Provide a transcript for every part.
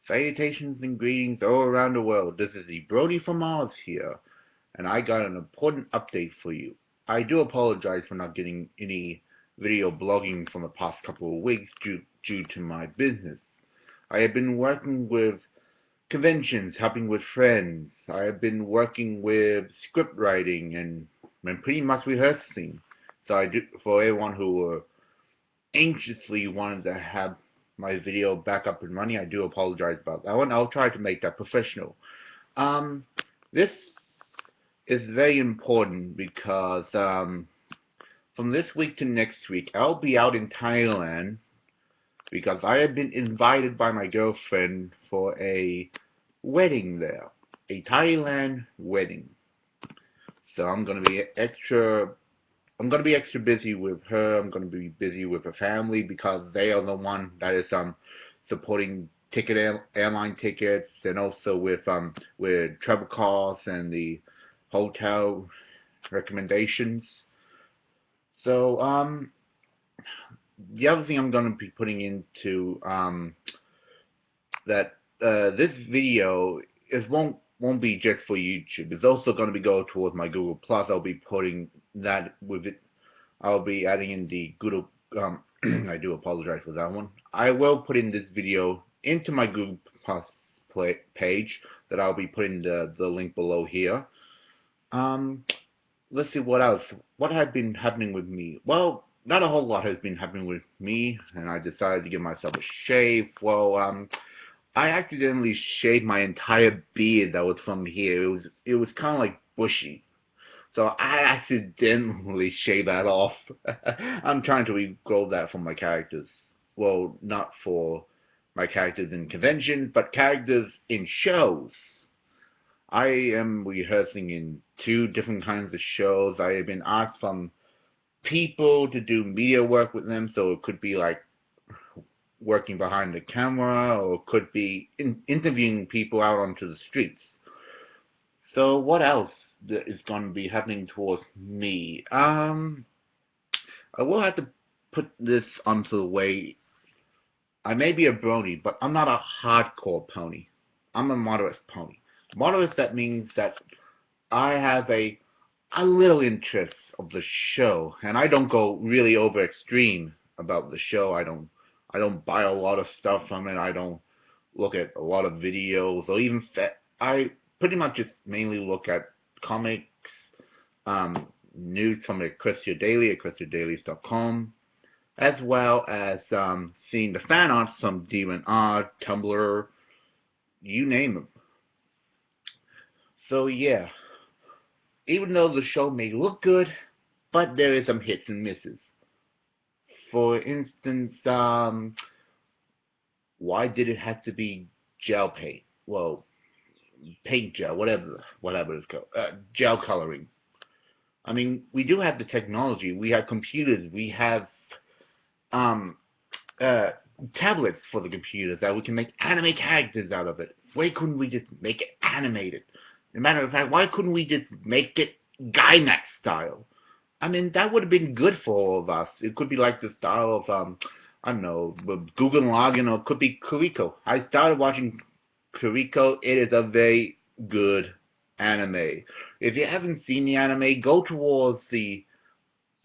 Salutations and greetings all around the world. This is the Brody from Mars here, and I got an important update for you. I do apologize for not getting any video blogging from the past couple of weeks due to my business. I have been working with conventions, helping with friends. I have been working with script writing and pretty much rehearsing. So I do for everyone who anxiously wanted to have my video back up and running. I do apologize about that one. I'll try to make that professional. Um, this is very important because from this week to next week, I'll be out in Thailand because I have been invited by my girlfriend for a wedding there, a Thailand wedding. So I'm gonna be extra busy with her. I'm gonna be busy with her family because they are the one that is supporting airline tickets and also with travel costs and the hotel recommendations. So the other thing I'm gonna be putting into that this video is won't be just for YouTube. It's also going to be go towards my Google Plus. I'll be putting that with it. I'll be adding in the Google. I do apologize for that one. I will put in this video into my Google Plus page that I'll be putting the link below here. Um, let's see what else. What has been happening with me? Well, not a whole lot has been happening with me, and I decided to give myself a shave. Well, I accidentally shaved my entire beard that was from here. It was kind of like bushy. So I accidentally shaved that off. I'm trying to regrow that for my characters. Well, not for my characters in conventions, but characters in shows. I am rehearsing in two different kinds of shows. I have been asked from people to do media work with them, so it could be like working behind the camera or could be interviewing people out onto the streets. So what else is going to be happening towards me? I will have to put this onto the way. I may be a brony, but I'm not a hardcore pony. I'm a moderate pony. Moderate, that means that I have a little interest of the show, and I don't go really over extreme about the show. I don't buy a lot of stuff from it. I don't look at a lot of videos or even I pretty much just mainly look at comics, news from Equestria Daily, equestriadailies.com, as well as seeing the fan art from Demon Art, Tumblr, you name them. So yeah, even though the show may look good, but there is some hits and misses. For instance, why did it have to be gel paint? Well, paint gel, whatever it's called, gel coloring. I mean, we do have the technology. We have computers. We have um, uh, tablets for the computers that we can make anime characters out of it. Why couldn't we just make it animated? As a matter of fact, why couldn't we just make it Gainax style? I mean, that would have been good for all of us. It could be like the style of I don't know, Gurren Lagann, or it could be Kuriko. I started watching Kuriko. It is a very good anime. If you haven't seen the anime, go towards the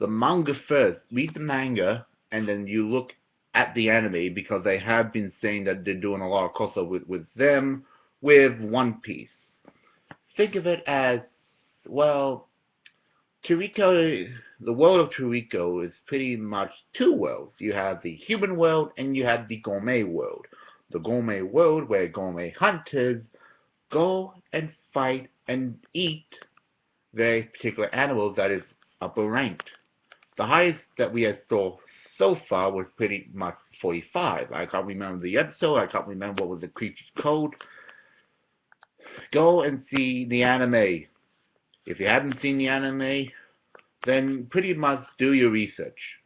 manga first. Read the manga, and then you look at the anime because they have been saying that they're doing a lot of crossover with them with One Piece. Think of it as, well, Toriko, the world of Toriko is pretty much two worlds. You have the human world and you have the gourmet world. The gourmet world where gourmet hunters go and fight and eat very particular animals that is upper ranked. The highest that we have saw so far was pretty much 45. I can't remember the episode. I can't remember what was the creature's code. Go and see the anime. If you haven't seen the anime, then pretty much do your research.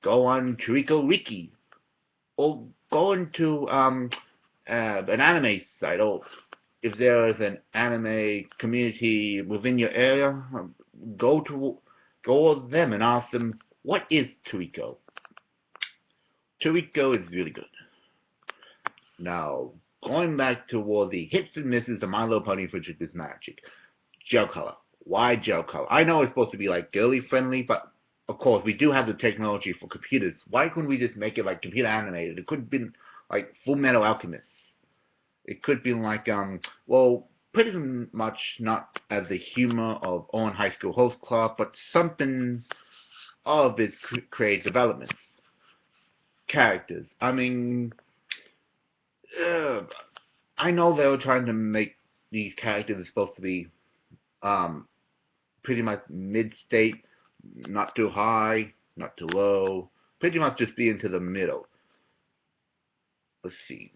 Go on Churiko Wiki, or go into an anime site, or if there is an anime community within your area, go with them and ask them, what is Toriko? Toriko is really good. Now, going back toward the hits and misses of My Little Pony Friendship is Magic. Gel color. Why gel color? I know it's supposed to be like girly friendly, but of course we do have the technology for computers. Why couldn't we just make it like computer animated? It could have been like Full Metal Alchemist. It could be like well, pretty much not as the humor of Owen High School Host Club, but something of its creative developments, characters. I mean, uh, I know they were trying to make these characters supposed to be um, pretty much mid-state, not too high, not too low, pretty much just be into the middle. Let's see.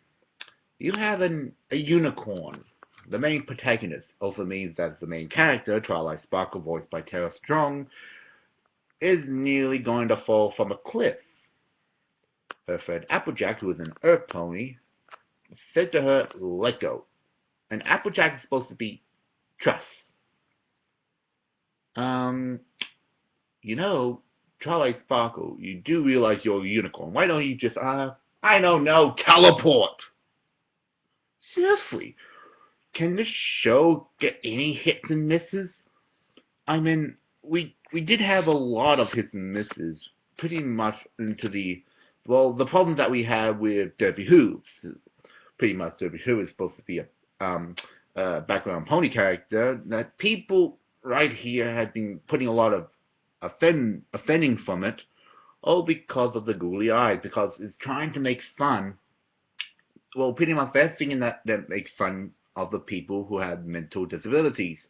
You have a unicorn. The main protagonist also means that the main character, Twilight Sparkle, voiced by Tara Strong, is nearly going to fall from a cliff. Her friend Applejack, who is an earth pony, said to her, "Let go." And Applejack is supposed to be trust. Um, you know, Twilight Sparkle, you do realize you're a unicorn. Why don't you just, I don't know, teleport? Seriously, can this show get any hits and misses? I mean, we did have a lot of hits and misses, pretty much into the problem that we have with Derby Hooves. Pretty much Derby Hooves is supposed to be um, a background pony character that people right here have been putting a lot of offending from it, all because of the googly eyes, because it's trying to make fun. Well, pretty much they're thinking that makes fun of the people who have mental disabilities.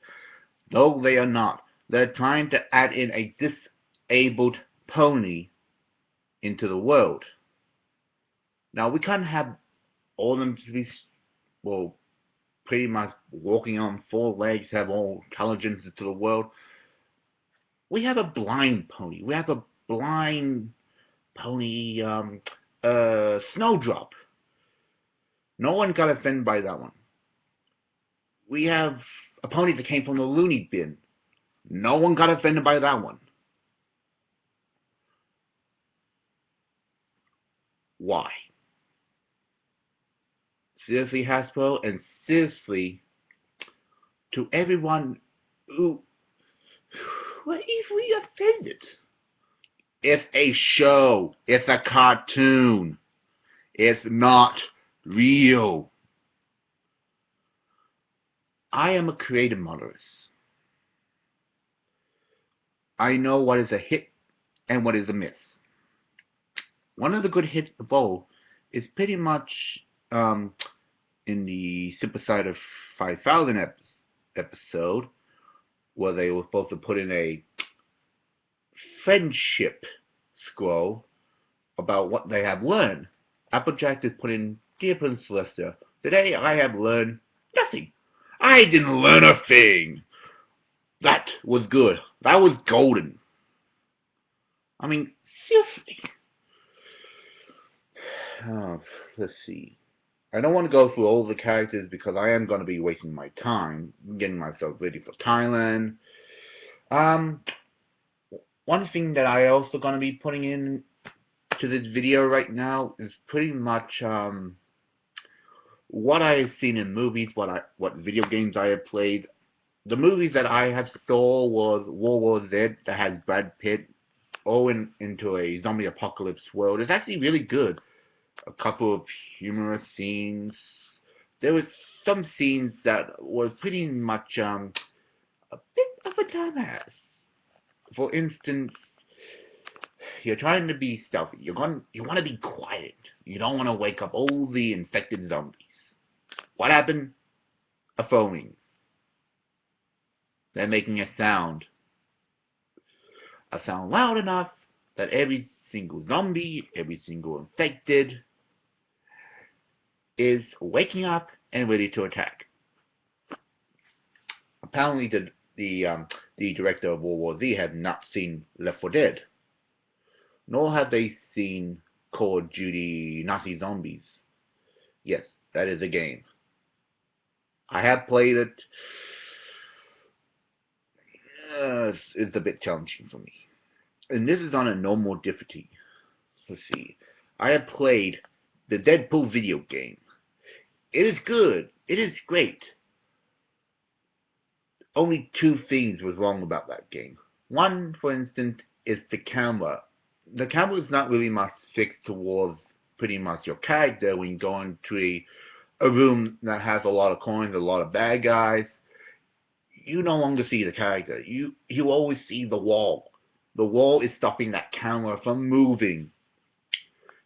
No, they are not. They're trying to add in a disabled pony into the world. Now, we can't have all of them to be, well, pretty much walking on four legs, have all intelligence into the world. We have a blind pony. We have a blind pony, Snowdrop. No one got offended by that one. We have a pony that came from the loony bin. No one got offended by that one. Why? Seriously, Hasbro, and seriously, to everyone who were easily offended. It's a show. It's a cartoon. It's not real. I am a creative motorist. I know what is a hit and what is a miss. One of the good hits of both is pretty much in the Super Side of 5000 episode, where they were supposed to put in a friendship scroll about what they have learned. Applejack is put in, "Dear Prince Celestia, today I have learned nothing. I didn't learn a thing." That was good. That was golden. I mean, seriously. Oh, let's see. I don't want to go through all the characters because I am going to be wasting my time getting myself ready for Thailand. Um, One thing that I also going to be putting in to this video right now is pretty much what I have seen in movies, what video games I have played. The movies that I have saw was World War Z that has Brad Pitt all into a zombie apocalypse world. It's actually really good. A couple of humorous scenes. There was some scenes that was pretty much a bit of a dumbass. For instance, you're trying to be stealthy. You want to be quiet. You don't want to wake up all the infected zombies. What happened? A phone rings. They're making a sound loud enough that every single zombie, every single infected is waking up and ready to attack. Apparently, the director of World War Z had not seen Left 4 Dead, nor had they seen Call of Duty Nazi Zombies. Yes, that is a game. I have played it. It's a bit challenging for me. And this is on a normal difficulty. Let's see. I have played the Deadpool video game. It is good. It is great. Only two things was wrong about that game. One, for instance, is the camera. The camera is not really much fixed towards pretty much your character when you go into a room that has a lot of coins, a lot of bad guys. You no longer see the character. You always see the wall. The wall is stopping that camera from moving.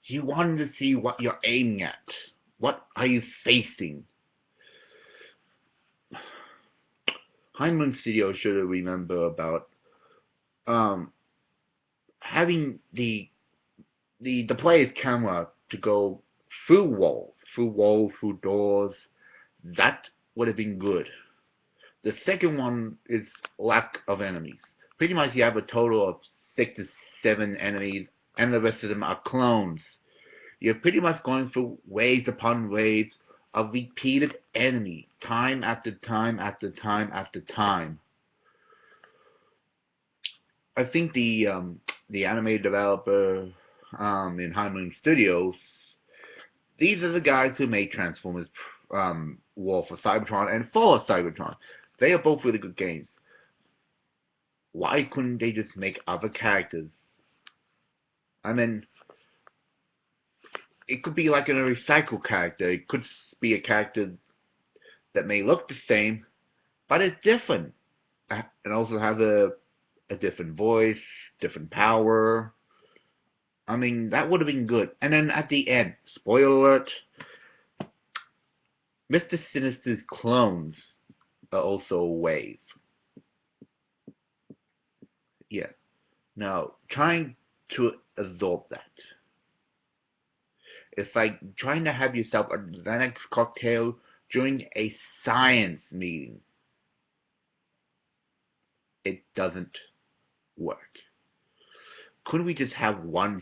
You want to see what you're aiming at. What are you facing? High Moon Studio should remember about um, having the player's camera to go through walls, through doors. That would have been good. The second one is lack of enemies. Pretty much you have a total of 6 to 7 enemies, and the rest of them are clones. You're pretty much going through waves upon waves of repeated enemies, time after time after time after time. I think the animated developer in High Moon Studios, these are the guys who made Transformers War for Cybertron and Fall of Cybertron. They are both really good games. Why couldn't they just make other characters? I mean, it could be like a recycled character. It could be a character that may look the same, but it's different. And also have a different voice, different power. I mean, that would have been good. And then at the end, spoiler alert, Mr. Sinister's clones are also a wave. Yeah. Now, trying to absorb that. It's like trying to have yourself a Xanax cocktail during a science meeting. It doesn't work. Couldn't we just have one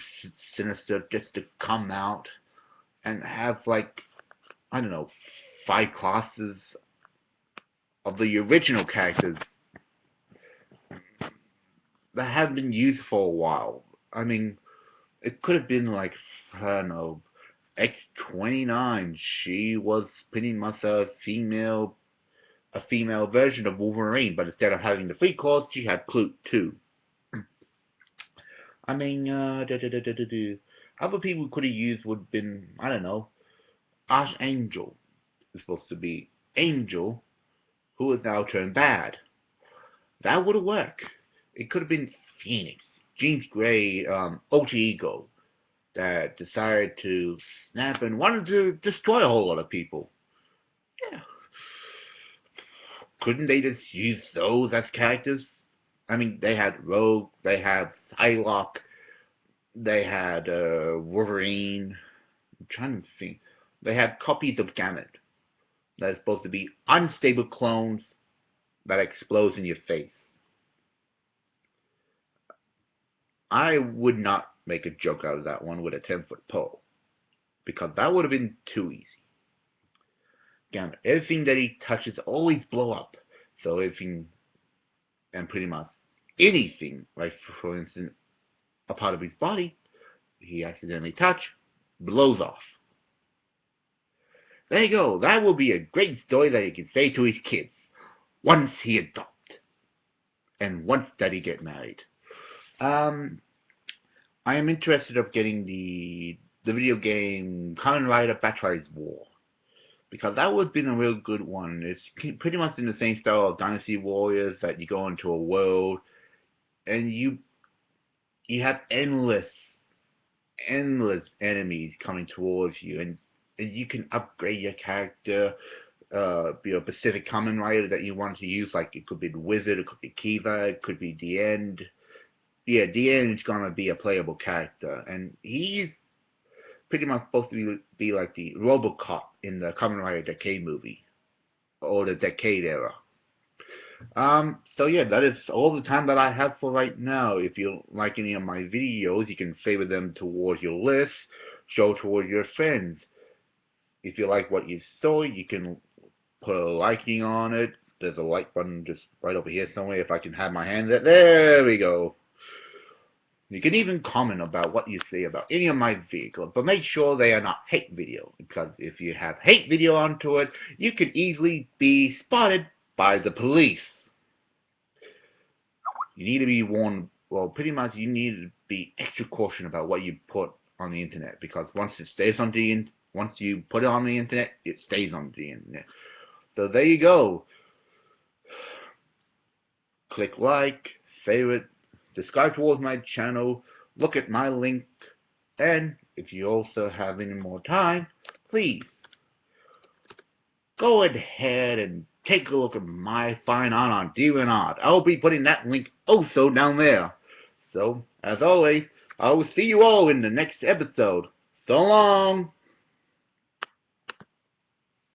Sinister just to come out and have, like, I don't know, 5 classes of the original characters that haven't been used for a while? I mean, it could have been like, I don't know, X-29. She was pretty much a female version of Wolverine, but instead of having the 3 claws, she had two. I mean, other people could have used would have been, I don't know, Archangel is supposed to be Angel, who is now turned bad. That would have worked. It could have been Phoenix, Jean Grey, alter ego that decided to snap and wanted to destroy a whole lot of people. Yeah. Couldn't they just use those as characters? I mean, they had Rogue, they had Psylocke, they had Wolverine. I'm trying to think. They had copies of Gambit that are supposed to be unstable clones that explodes in your face. I would not make a joke out of that one with a 10-foot pole because that would have been too easy. Gambit, everything that he touches always blow up. So everything and pretty much anything, like for instance, a part of his body he accidentally touch, blows off. There you go. That will be a great story that he can say to his kids once he adopt and once that he get married. I am interested of getting the video game Kamen Rider Battle Rise War because that would have been a real good one. It's pretty much in the same style of Dynasty Warriors that you go into a world and you have endless enemies coming towards you, and you can upgrade your character. Be a specific Kamen Rider that you want to use, like it could be the Wizard, it could be Kiva, it could be the End. Yeah, the End is gonna be a playable character, and he's pretty much supposed to be like the RoboCop in the Kamen Rider Decade movie or the Decade era. So yeah, that is all the time that I have for right now. If you like any of my videos, you can favor them towards your list, show towards your friends. If you like what you saw, you can put a liking on it. There's a like button just right over here somewhere. If I can have my hand there, there we go. You can even comment about what you see about any of my vehicles, but make sure they are not hate video, because if you have hate video onto it, you can easily be spotted by the police. You need to be warned, well, pretty much you need to be extra cautious about what you put on the internet, because once you put it on the internet, it stays on the internet. So there you go. Click like, favorite, subscribe towards my channel, look at my link, and if you also have any more time, please go ahead and take a look at my fine art on DeviantArt. I'll be putting that link also down there. So, as always, I will see you all in the next episode. So long!